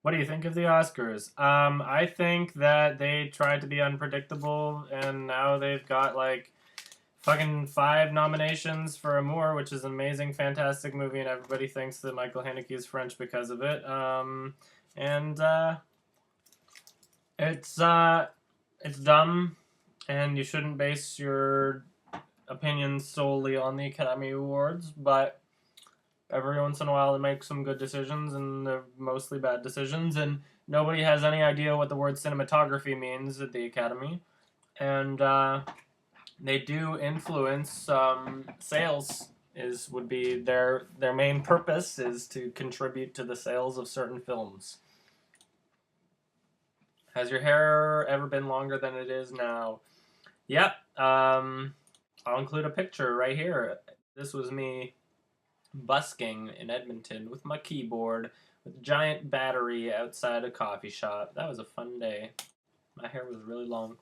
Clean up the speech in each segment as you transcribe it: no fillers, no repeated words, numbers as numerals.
What do you think of the Oscars? I think that they tried to be unpredictable, and now they've got like fucking 5 nominations for Amour, which is an amazing, fantastic movie, and everybody thinks that Michael Haneke is French because of it. And it's it's dumb, and you shouldn't base your opinions solely on the Academy Awards, but every once in a while they make some good decisions, and they're mostly bad decisions, and nobody has any idea what the word cinematography means at the Academy. And they do influence sales is would be their main purpose is to contribute to the sales of certain films. Has your hair ever been longer than it is now? Yep. I'll include a picture right here. This was me busking in Edmonton with my keyboard with a giant battery outside a coffee shop. That was a fun day. My hair was really long.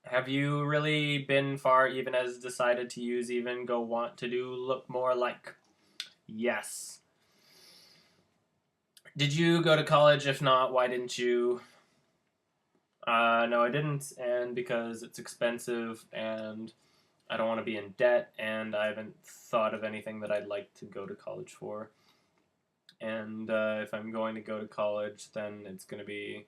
Have you really been far even as decided to use even go want to do look more like? Yes. Did you go to college? If not, why didn't you? No, I didn't, and because it's expensive and I don't want to be in debt, and I haven't thought of anything that I'd like to go to college for. And if I'm going to go to college, then it's going to be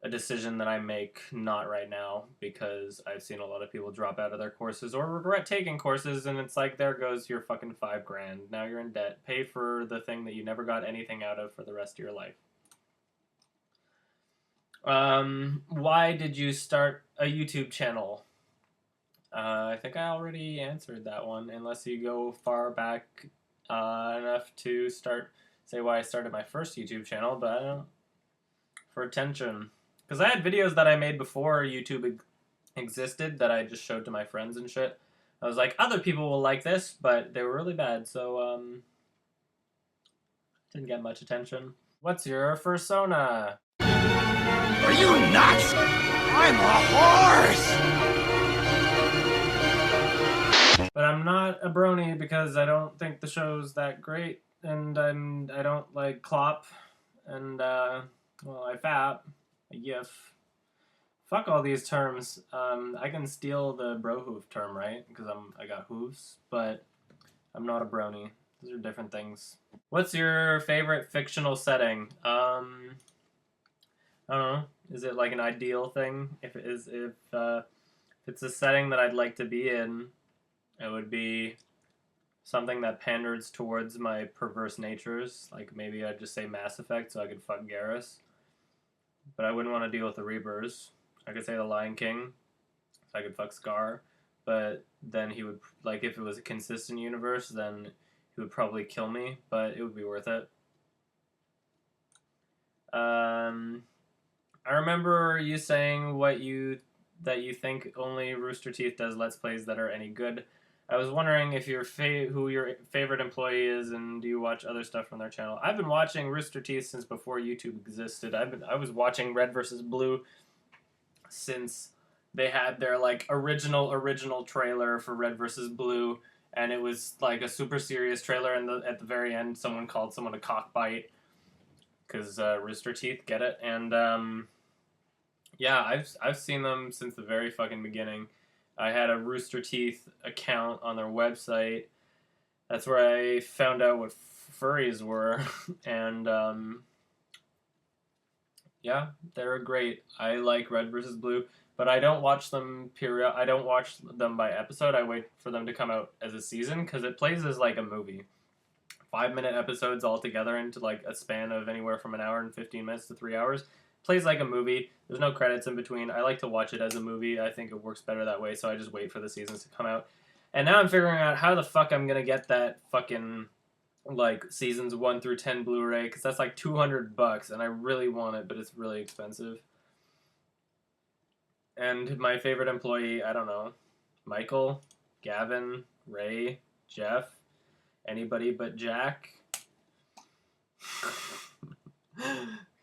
a decision that I make not right now, because I've seen a lot of people drop out of their courses or regret taking courses, and it's like, there goes your fucking $5,000. Now you're in debt. Pay for the thing that you never got anything out of for the rest of your life. Why did you start a YouTube channel? I think I already answered that one, unless you go far back enough to say why I started my first YouTube channel, but I don't know. For attention. Because I had videos that I made before YouTube existed that I just showed to my friends and shit. I was like, other people will like this, but they were really bad, so didn't get much attention. What's your fursona? Are you nuts? I'm a horse! But I'm not a brony because I don't think the show's that great, and I don't like clop, and well, I fap, I gif. Fuck all these terms. I can steal the bro hoof term, right? Because I got hooves, but I'm not a brony. Those are different things. What's your favorite fictional setting? I don't know. Is it like an ideal thing? If it's a setting that I'd like to be in, it would be something that panders towards my perverse natures. Like maybe I'd just say Mass Effect so I could fuck Garrus. But I wouldn't want to deal with the Reapers. I could say The Lion King so I could fuck Scar. But then he would, like, if it was a consistent universe, then he would probably kill me, but it would be worth it. I remember you saying that you think only Rooster Teeth does Let's Plays that are any good. I was wondering if who your favorite employee is, and do you watch other stuff from their channel? I've been watching Rooster Teeth since before YouTube existed. I was watching Red vs. Blue since they had their like original trailer for Red vs. Blue, and it was like a super serious trailer, and at the very end someone called someone a cockbite because Rooster Teeth, get it? And yeah, I've seen them since the very fucking beginning. I had a Rooster Teeth account on their website. That's where I found out what furries were, and yeah, they're great. I like Red versus Blue, but I don't watch them I don't watch them by episode. I wait for them to come out as a season because it plays as like a movie. 5-minute episodes all together into like a span of anywhere from an hour and 15 minutes to 3 hours. Plays like a movie. There's no credits in between. I like to watch it as a movie. I think it works better that way, so I just wait for the seasons to come out. And now I'm figuring out how the fuck I'm gonna get that fucking like seasons 1 through 10 Blu-ray, because that's like $200, and I really want it, but it's really expensive. And my favorite employee, I don't know, Michael, Gavin, Ray, Jeff, anybody but Jack.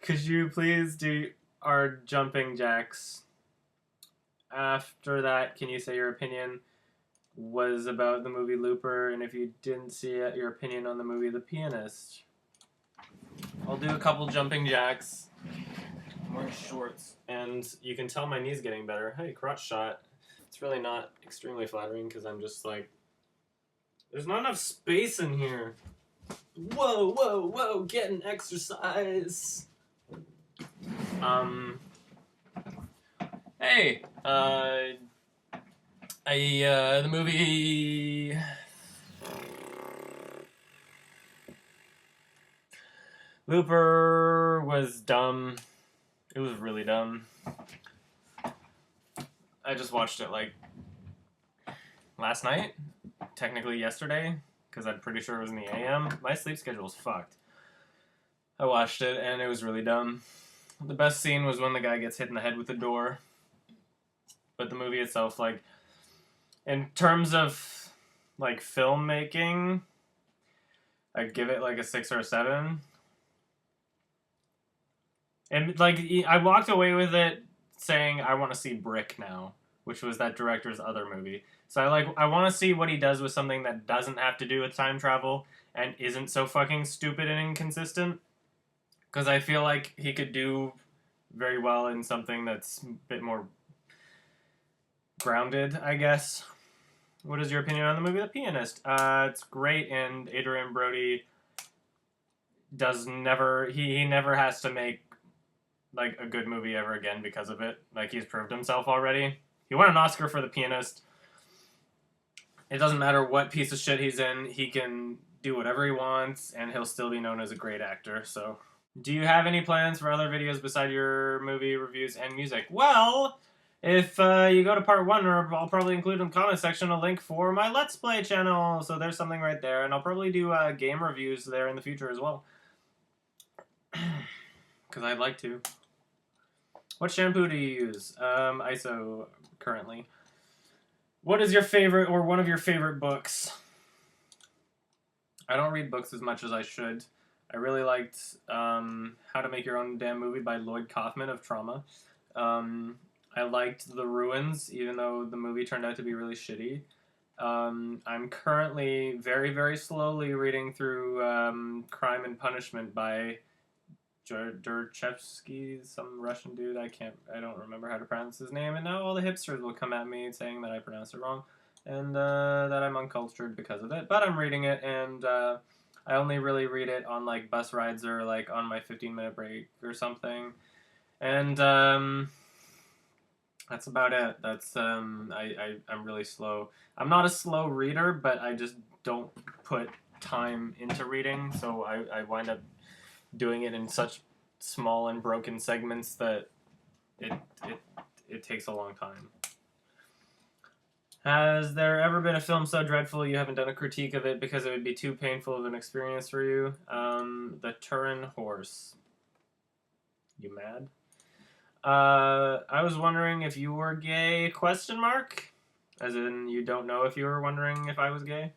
Could you please do our jumping jacks? After that, can you say your opinion was about the movie Looper, and if you didn't see it, your opinion on the movie The Pianist? I'll do a couple jumping jacks. I'm wearing shorts, and you can tell my knee's getting better. Hey, crotch shot. It's really not extremely flattering because I'm just like, there's not enough space in here. Whoa, whoa, whoa, getting exercise. Hey, the movie Looper was dumb. It was really dumb. I just watched it like last night, technically yesterday, because I'm pretty sure it was in the AM. My sleep schedule's fucked. I watched it and it was really dumb. The best scene was when the guy gets hit in the head with the door. But the movie itself, like, in terms of like filmmaking, I'd give it like a 6 or a 7. And like I walked away with it saying I want to see Brick now, which was that director's other movie. So I want to see what he does with something that doesn't have to do with time travel and isn't so fucking stupid and inconsistent. Because I feel like he could do very well in something that's a bit more grounded, I guess. What is your opinion on the movie The Pianist? It's great, and Adrian Brody he never has to make like a good movie ever again because of it. Like, he's proved himself already. He won an Oscar for The Pianist. It doesn't matter what piece of shit he's in, he can do whatever he wants, and he'll still be known as a great actor, so. Do you have any plans for other videos beside your movie reviews and music? Well, if you go to part 1, or I'll probably include in the comment section a link for my Let's Play channel, so there's something right there, and I'll probably do game reviews there in the future as well. Because I'd like to. What shampoo do you use? ISO, currently. What is your favorite, or one of your favorite books? I don't read books as much as I should. I really liked How to Make Your Own Damn Movie by Lloyd Kaufman of Trauma. I liked The Ruins, even though the movie turned out to be really shitty. I'm currently very, very slowly reading through Crime and Punishment by Durchevsky, some Russian dude. I don't remember how to pronounce his name, and now all the hipsters will come at me saying that I pronounced it wrong, and that I'm uncultured because of it. But I'm reading it, and I only really read it on like bus rides or like on my 15-minute break or something, and that's about it. That's I'm really slow. I'm not a slow reader, but I just don't put time into reading, so I wind up doing it in such small and broken segments that it takes a long time. Has there ever been a film so dreadful you haven't done a critique of it because it would be too painful of an experience for you? The Turin Horse. You mad? I was wondering if you were gay, ? As in, you don't know if you were wondering if I was gay?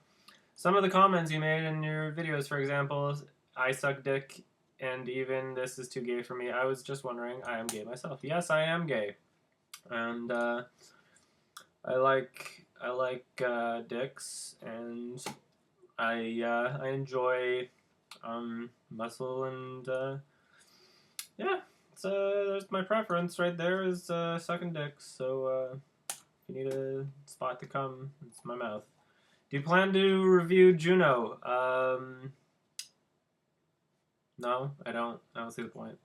Some of the comments you made in your videos, for example, I suck dick, and even this is too gay for me. I was just wondering, I am gay myself. Yes, I am gay. And, I like dicks, and I enjoy, muscle, and, yeah, there's my preference right there is, sucking dicks, so, if you need a spot to come, it's my mouth. Do you plan to review Juno? No, I don't see the point.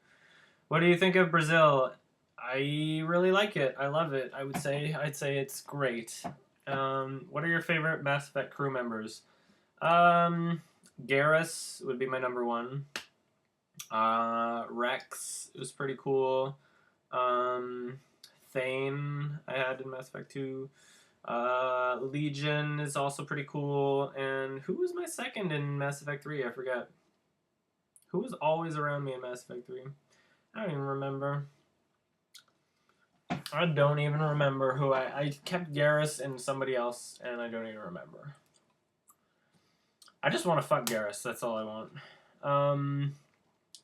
What do you think of Brazil? I really like it. I love it. I'd say it's great. What are your favorite Mass Effect crew members? Garrus would be my number 1. Rex was pretty cool. Thane I had in Mass Effect 2. Legion is also pretty cool. And who was my second in Mass Effect 3? I forget. Who was always around me in Mass Effect 3? I don't even remember. I don't even remember who I kept Garrus and somebody else, and I don't even remember. I just want to fuck Garrus. That's all I want.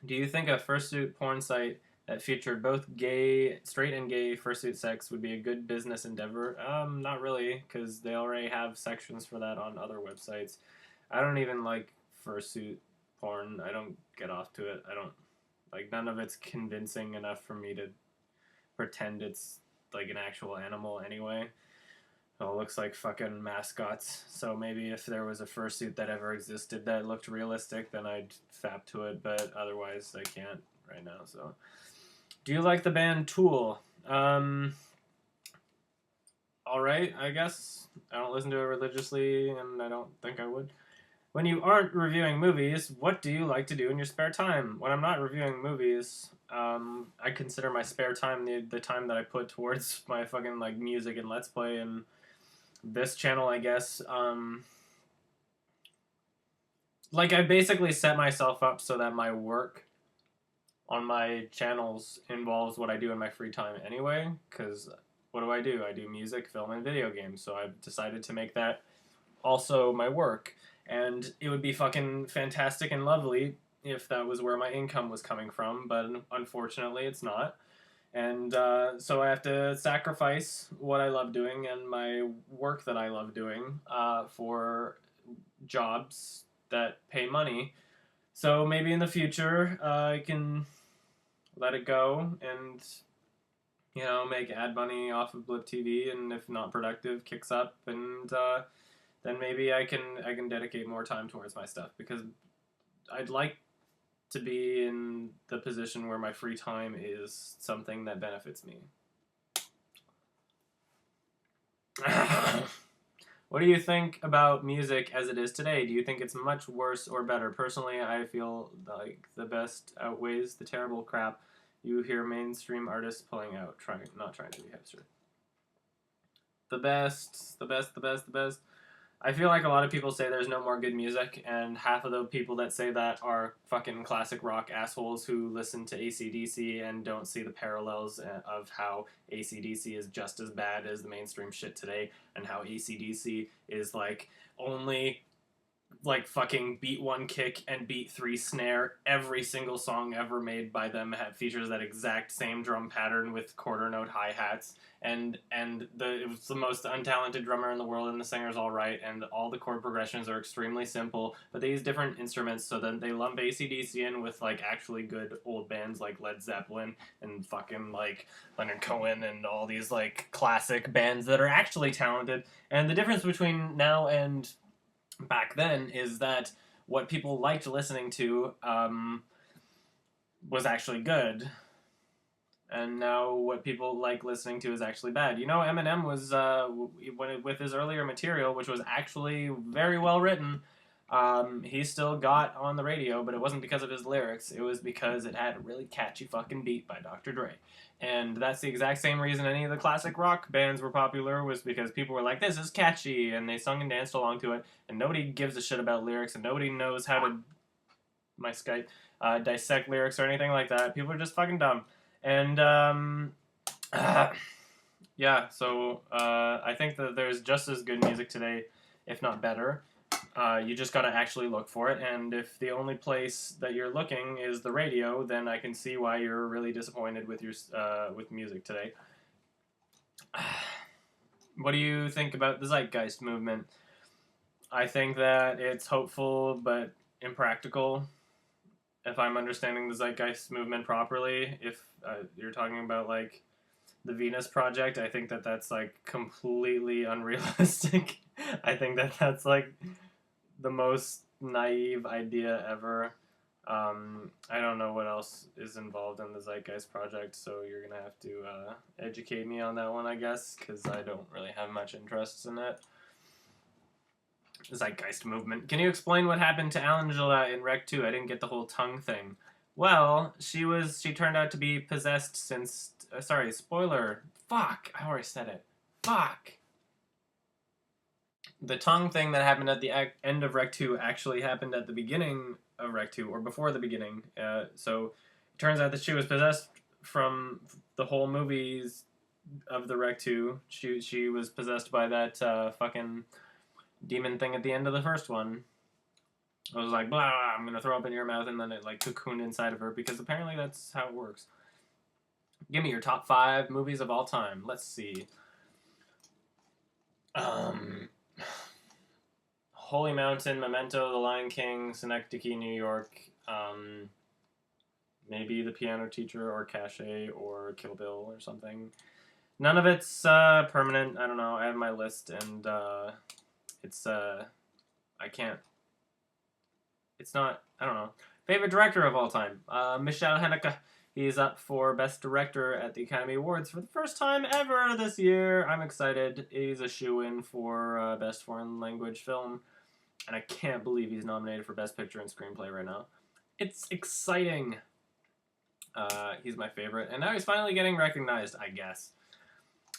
Do you think a fursuit porn site that featured both straight and gay fursuit sex would be a good business endeavor? Not really, because they already have sections for that on other websites. I don't even like fursuit porn. I don't get off to it. I don't, like, none of it's convincing enough for me to pretend it's, like, an actual animal anyway. It all looks like fucking mascots. So maybe if there was a fursuit that ever existed that looked realistic, then I'd fap to it, but otherwise I can't right now, so. Do you like the band Tool? Alright, I guess. I don't listen to it religiously, and I don't think I would. When you aren't reviewing movies, what do you like to do in your spare time? When I'm not reviewing movies, I consider my spare time the time that I put towards my fucking, like, music and Let's Play and this channel, I guess. Like, I basically set myself up so that my work on my channels involves what I do in my free time anyway, because what do? I do music, film, and video games, so I've decided to make that also my work. And it would be fucking fantastic and lovely if that was where my income was coming from, but unfortunately it's not. And so I have to sacrifice what I love doing and my work that I love doing for jobs that pay money. So maybe in the future I can let it go and, you know, make ad money off of Blip TV, and if not productive, kicks up, and then maybe I can dedicate more time towards my stuff, because I'd like to be in the position where my free time is something that benefits me. What do you think about music as it is today? Do you think it's much worse or better? Personally, I feel like the best outweighs the terrible crap you hear mainstream artists pulling out, not trying to be hipster. The best. I feel like a lot of people say there's no more good music, and half of the people that say that are fucking classic rock assholes who listen to AC/DC and don't see the parallels of how AC/DC is just as bad as the mainstream shit today, and how AC/DC is, like, only, like, fucking beat 1 kick and beat 3 snare. Every single song ever made by them features that exact same drum pattern with quarter note hi-hats, and it was the most untalented drummer in the world, and the singer's all right, and all the chord progressions are extremely simple, but they use different instruments, so then they lump AC/DC in with, like, actually good old bands like Led Zeppelin and fucking, like, Leonard Cohen and all these, like, classic bands that are actually talented. And the difference between now and back then is that what people liked listening to was actually good, and now what people like listening to is actually bad. You know, Eminem was with his earlier material, which was actually very well written, he still got on the radio, but it wasn't because of his lyrics. It was because it had a really catchy fucking beat by Dr. Dre. And that's the exact same reason any of the classic rock bands were popular, was because people were like, this is catchy, and they sung and danced along to it, and nobody gives a shit about lyrics, and nobody knows how to, my Skype, dissect lyrics or anything like that. People are just fucking dumb. And, yeah, so I think that there's just as good music today, if not better. You just gotta actually look for it, and if the only place that you're looking is the radio, then I can see why you're really disappointed with your with music today. What do you think about the Zeitgeist movement? I think that it's hopeful but impractical, if I'm understanding the Zeitgeist movement properly. If you're talking about, like, the Venus Project, I think that that's, like, completely unrealistic. I think that that's, like, the most naive idea ever. I don't know what else is involved in the Zeitgeist Project, so you're gonna have to educate me on that one, I guess, because I don't really have much interest in it. Zeitgeist movement. Can you explain what happened to Angela in Rec 2? I didn't get the whole tongue thing. Well, she turned out to be possessed since... sorry, spoiler. Fuck! I already said it. Fuck! The tongue thing that happened at the end of Rec 2 actually happened at the beginning of Rec 2, or before the beginning. So it turns out that she was possessed from the whole movies of the Rec 2. She was possessed by that fucking demon thing at the end of the first one. I was like, blah, I'm gonna throw up in your mouth, and then it, like, cocooned inside of her, because apparently that's how it works. Give me your top 5 movies of all time. Let's see. Holy Mountain, Memento, The Lion King, Synecdoche, New York, maybe The Piano Teacher or Cache or Kill Bill or something. None of it's permanent. I don't know. I have my list, and it's I can't. It's not. I don't know. Favorite director of all time, Michel Haneke. He's up for Best Director at the Academy Awards for the first time ever this year. I'm excited. He's a shoo-in for Best Foreign Language Film, and I can't believe he's nominated for Best Picture and Screenplay right now. It's exciting. He's my favorite, and now he's finally getting recognized, I guess.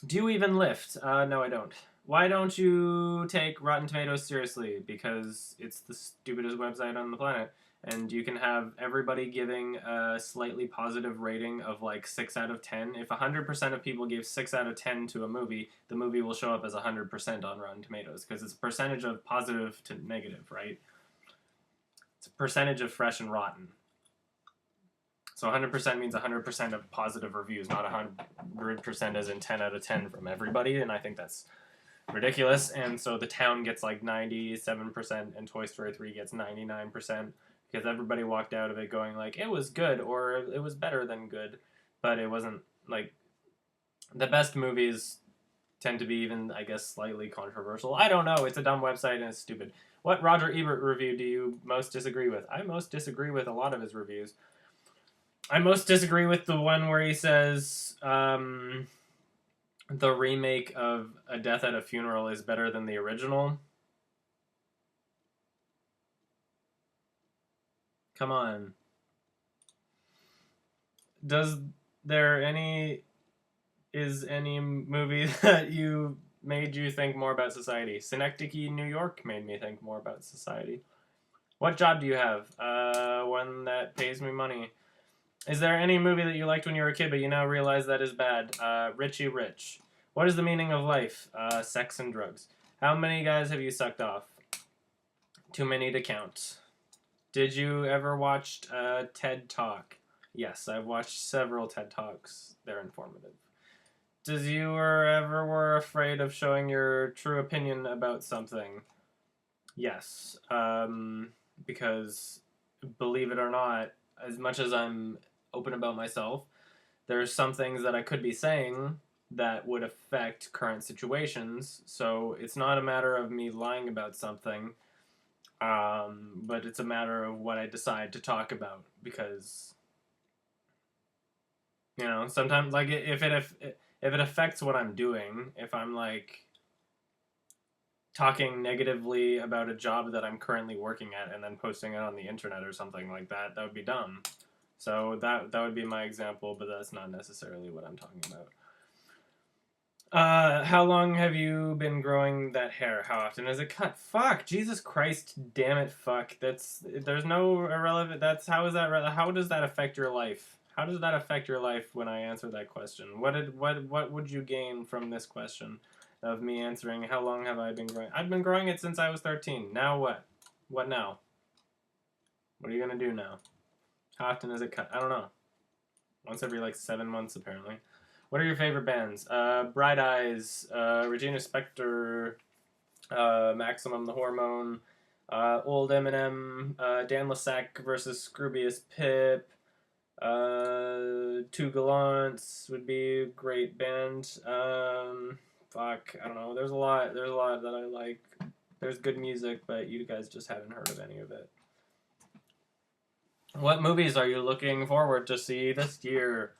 Do you even lift? No, I don't. Why don't you take Rotten Tomatoes seriously? Because it's the stupidest website on the planet. And you can have everybody giving a slightly positive rating of like 6 out of 10. If 100% of people gave 6 out of 10 to a movie, the movie will show up as 100% on Rotten Tomatoes. Because it's a percentage of positive to negative, right? It's a percentage of fresh and rotten. So 100% means 100% of positive reviews, not 100% as in 10 out of 10 from everybody. And I think that's ridiculous. And so The Town gets like 97% and Toy Story 3 gets 99%. Because everybody walked out of it going like, it was good, or it was better than good. But it wasn't, like, the best movies tend to be even, I guess, slightly controversial. I don't know, it's a dumb website and it's stupid. What Roger Ebert review do you most disagree with? I most disagree with a lot of his reviews. I most disagree with the one where he says, the remake of A Death at a Funeral is better than the original. Come on. Is any movie that made you think more about society? Synecdoche, New York made me think more about society. What job do you have? One that pays me money. Is there any movie that you liked when you were a kid but you now realize that is bad? Richie Rich. What is the meaning of life? Sex and drugs. How many guys have you sucked off? Too many to count. Did you ever watch TED Talk? Yes, I've watched several TED Talks. They're informative. Did you ever were afraid of showing your true opinion about something? Yes, because believe it or not, as much as I'm open about myself, there's some things that I could be saying that would affect current situations. So it's not a matter of me lying about something. But it's a matter of what I decide to talk about, because, you know, sometimes, like, if it affects what I'm doing, if I'm, like, talking negatively about a job that I'm currently working at and then posting it on the internet or something like that, that would be dumb. So that would be my example, but that's not necessarily what I'm talking about. How long have you been growing that hair? How often is it cut? Fuck, Jesus Christ, damn it, fuck. There's no irrelevant, how does that affect your life? How does that affect your life when I answer that question? What would you gain from this question of me answering, how long have I been growing? I've been growing it since I was 13. Now what? What now? What are you gonna do now? How often is it cut? I don't know. Once every, like, 7 months, apparently. What are your favorite bands? Bright Eyes, Regina Spektor, Maximum the Hormone, Old Eminem, Dan Lassac versus Scroobius Pip, Two Gallants would be a great band. Fuck, I don't know. There's a lot that I like. There's good music, but you guys just haven't heard of any of it. What movies are you looking forward to see this year?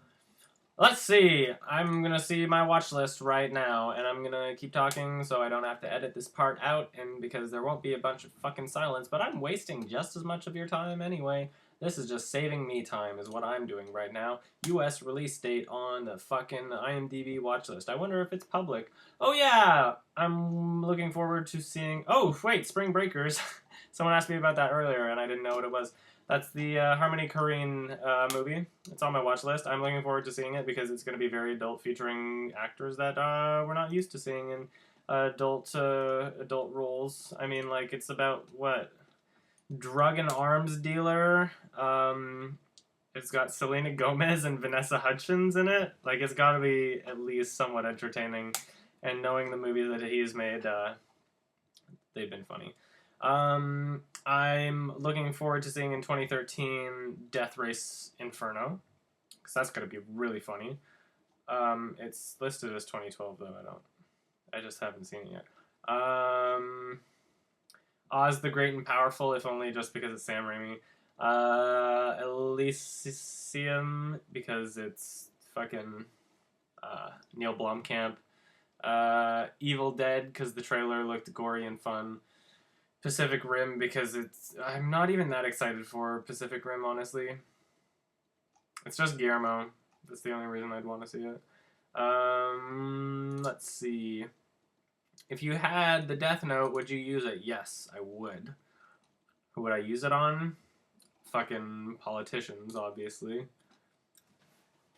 Let's see. I'm going to see my watch list right now, and I'm going to keep talking so I don't have to edit this part out, and because there won't be a bunch of fucking silence, but I'm wasting just as much of your time anyway. This is just saving me time is what I'm doing right now. US release date on the fucking IMDb watch list. I wonder if it's public. Oh yeah! I'm looking forward to seeing... Oh, wait, Spring Breakers. Someone asked me about that earlier, and I didn't know what it was. That's the Harmony Korine movie. It's on my watch list. I'm looking forward to seeing it because it's going to be very adult, featuring actors that we're not used to seeing in adult roles. I mean, like, it's about, what? Drug and arms dealer. It's got Selena Gomez and Vanessa Hudgens in it. Like, it's got to be at least somewhat entertaining. And knowing the movies that he's made, they've been funny. I'm looking forward to seeing in 2013 Death Race Inferno, because that's going to be really funny. It's listed as 2012 though. I just haven't seen it yet. Oz the Great and Powerful, if only just because it's Sam Raimi. Elysium, because it's fucking Neil Blomkamp. Evil Dead, because the trailer looked gory and fun. Pacific Rim, because I'm not even that excited for Pacific Rim, honestly. It's just Guillermo. That's the only reason I'd want to see it. Let's see. If you had the Death Note, would you use it? Yes, I would. Who would I use it on? Fucking politicians, obviously.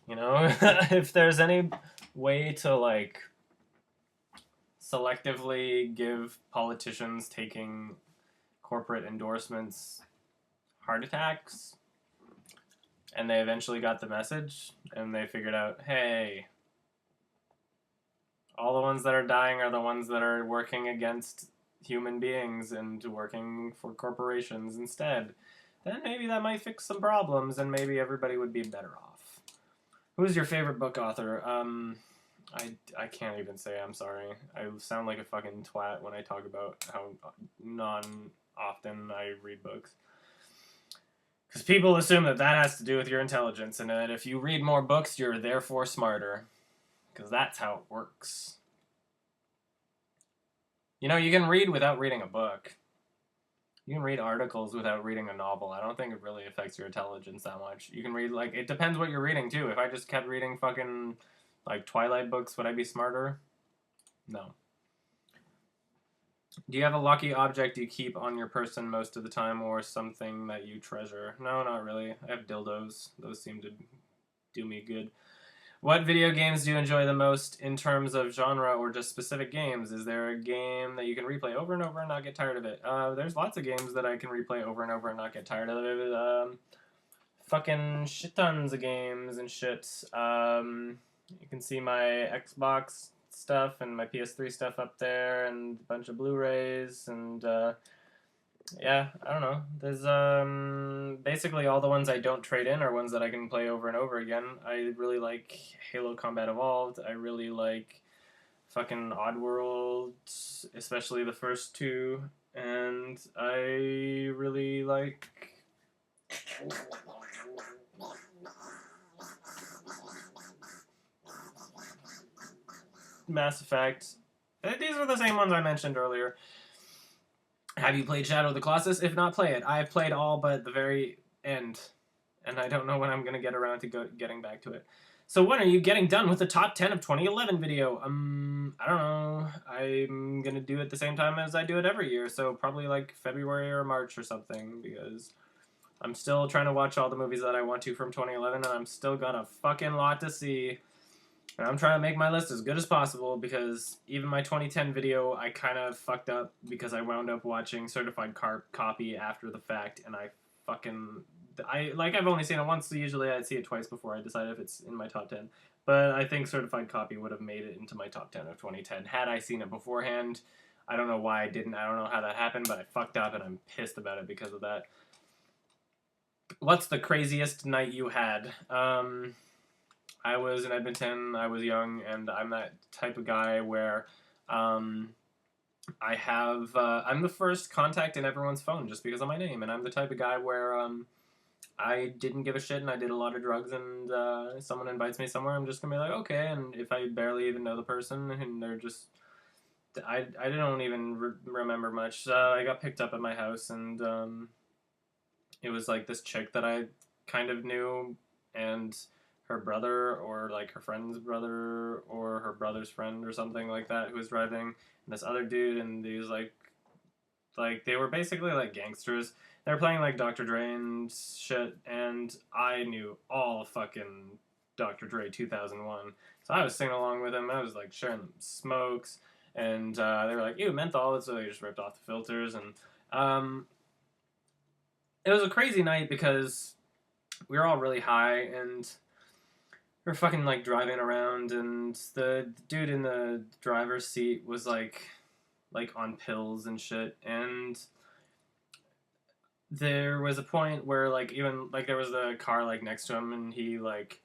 You know, if there's any way to, like, selectively give politicians taking corporate endorsements heart attacks, and they eventually got the message, and they figured out, hey, all the ones that are dying are the ones that are working against human beings and working for corporations instead, then maybe that might fix some problems, and maybe everybody would be better off. Who's your favorite book author? I can't even say, I'm sorry. I sound like a fucking twat when I talk about how non-often I read books. Because people assume that has to do with your intelligence, and that if you read more books, you're therefore smarter. Because that's how it works. You know, you can read without reading a book. You can read articles without reading a novel. I don't think it really affects your intelligence that much. You can read, like, it depends what you're reading, too. If I just kept reading fucking, like, Twilight books, would I be smarter? No. Do you have a lucky object you keep on your person most of the time, or something that you treasure? No, not really. I have dildos. Those seem to do me good. What video games do you enjoy the most in terms of genre or just specific games? Is there a game that you can replay over and over and not get tired of it? There's lots of games that I can replay over and over and not get tired of it. Fucking shit tons of games and shit. You can see my Xbox stuff and my PS3 stuff up there, and a bunch of Blu-rays, and yeah, I don't know. There's basically all the ones I don't trade in are ones that I can play over and over again. I really like Halo Combat Evolved. I really like fucking Oddworld, especially the first two, and I really like Mass Effect. These are the same ones I mentioned earlier. Have you played Shadow of the Colossus? If not, play it. I've played all but the very end, and I don't know when I'm going to get around to getting back to it. So when are you getting done with the top 10 of 2011 video? I don't know. I'm going to do it the same time as I do it every year, so probably like February or March or something, because I'm still trying to watch all the movies that I want to from 2011, and I'm still got a fucking lot to see. And I'm trying to make my list as good as possible, because even my 2010 video, I kind of fucked up because I wound up watching Certified Copy after the fact, and I've only seen it once, so usually I'd see it twice before I decide if it's in my top 10. But I think Certified Copy would have made it into my top 10 of 2010 had I seen it beforehand. I don't know why I didn't. I don't know how that happened, but I fucked up, and I'm pissed about it because of that. What's the craziest night you had? I was in Edmonton, I was young, and I'm that type of guy where I'm the first contact in everyone's phone just because of my name, and I'm the type of guy where I didn't give a shit and I did a lot of drugs, and someone invites me somewhere, I'm just going to be like, okay, and if I barely even know the person and they're just... I don't even remember much. I got picked up at my house, and it was like this chick that I kind of knew, and her brother, or like her friend's brother, or her brother's friend, or something like that, who was driving, and this other dude, and he was like they were basically like gangsters. They were playing like Dr. Dre and shit, and I knew all fucking Dr. Dre 2001, so I was singing along with him. I was like sharing smokes, and they were like, ew, menthol, so they just ripped off the filters, and it was a crazy night because we were all really high, and we're fucking like driving around, and the dude in the driver's seat was like on pills and shit, and there was a point where, like, even, like, there was the car, like, next to him, and he, like,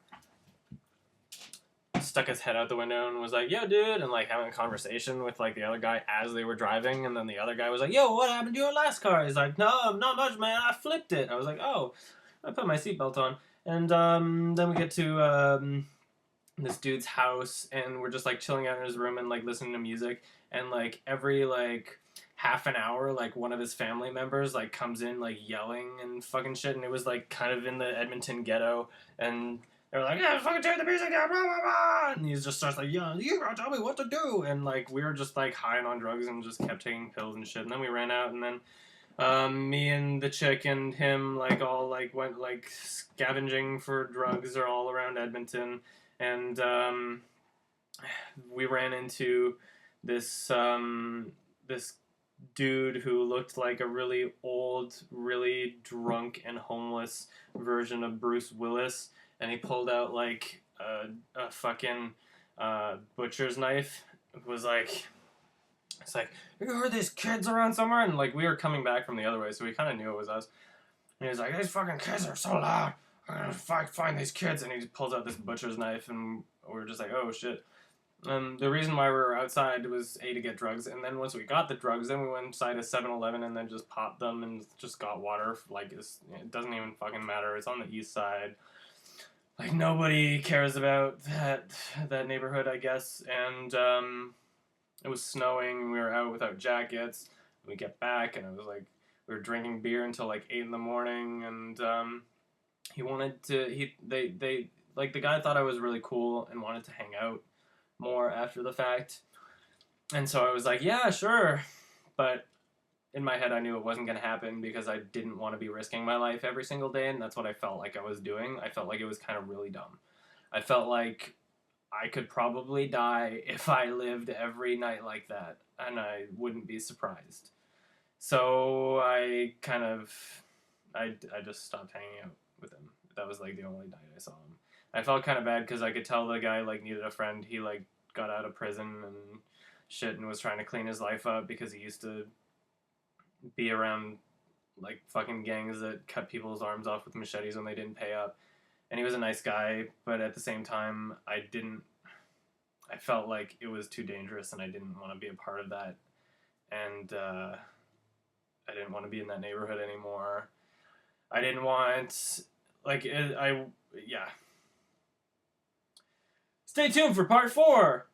stuck his head out the window and was like, yo, dude, and, like, having a conversation with, like, the other guy as they were driving, and then the other guy was like, yo, what happened to your last car? He's like, no, not much, man, I flipped it. I was like, oh, I put my seatbelt on. And, then we get to, this dude's house, and we're just, like, chilling out in his room and, like, listening to music, and, like, every, like, half an hour, like, one of his family members, like, comes in, like, yelling and fucking shit, and it was, like, kind of in the Edmonton ghetto, and they were like, yeah, fucking turn the music down, blah, blah, blah, and he just starts, like, yeah, you gotta tell me what to do, and, like, we were just, like, high on drugs and just kept taking pills and shit, and then we ran out, and then, me and the chick and him, like, all, like, went, like, scavenging for drugs or all around Edmonton, and, we ran into this, this dude who looked like a really old, really drunk and homeless version of Bruce Willis, and he pulled out, like, a fucking, butcher's knife. It was like, it's like, you heard these kids around somewhere? And, like, we were coming back from the other way, so we kind of knew it was us. And he was like, these fucking kids are so loud. I'm gonna find these kids. And he pulls out this butcher's knife, and we were just like, oh, shit. The reason why we were outside was, A, to get drugs, and then once we got the drugs, then we went inside a 7-Eleven and then just popped them and just got water. Like, it doesn't even fucking matter. It's on the east side. Like, nobody cares about that neighborhood, I guess. And, it was snowing, we were out without jackets. We get back, and it was like, we were drinking beer until like 8 in the morning, and, he wanted to, like, the guy thought I was really cool and wanted to hang out more after the fact. And so I was like, yeah, sure. But in my head, I knew it wasn't going to happen because I didn't want to be risking my life every single day, and that's what I felt like I was doing. I felt like it was kind of really dumb. I felt like I could probably die if I lived every night like that, and I wouldn't be surprised. So I kind of, I just stopped hanging out with him. That was, like, the only night I saw him. I felt kind of bad because I could tell the guy, like, needed a friend. He, like, got out of prison and shit and was trying to clean his life up because he used to be around, like, fucking gangs that cut people's arms off with machetes when they didn't pay up. And he was a nice guy, but at the same time, I felt like it was too dangerous and I didn't want to be a part of that. And, I didn't want to be in that neighborhood anymore. I didn't want, like, yeah. Stay tuned for part 4!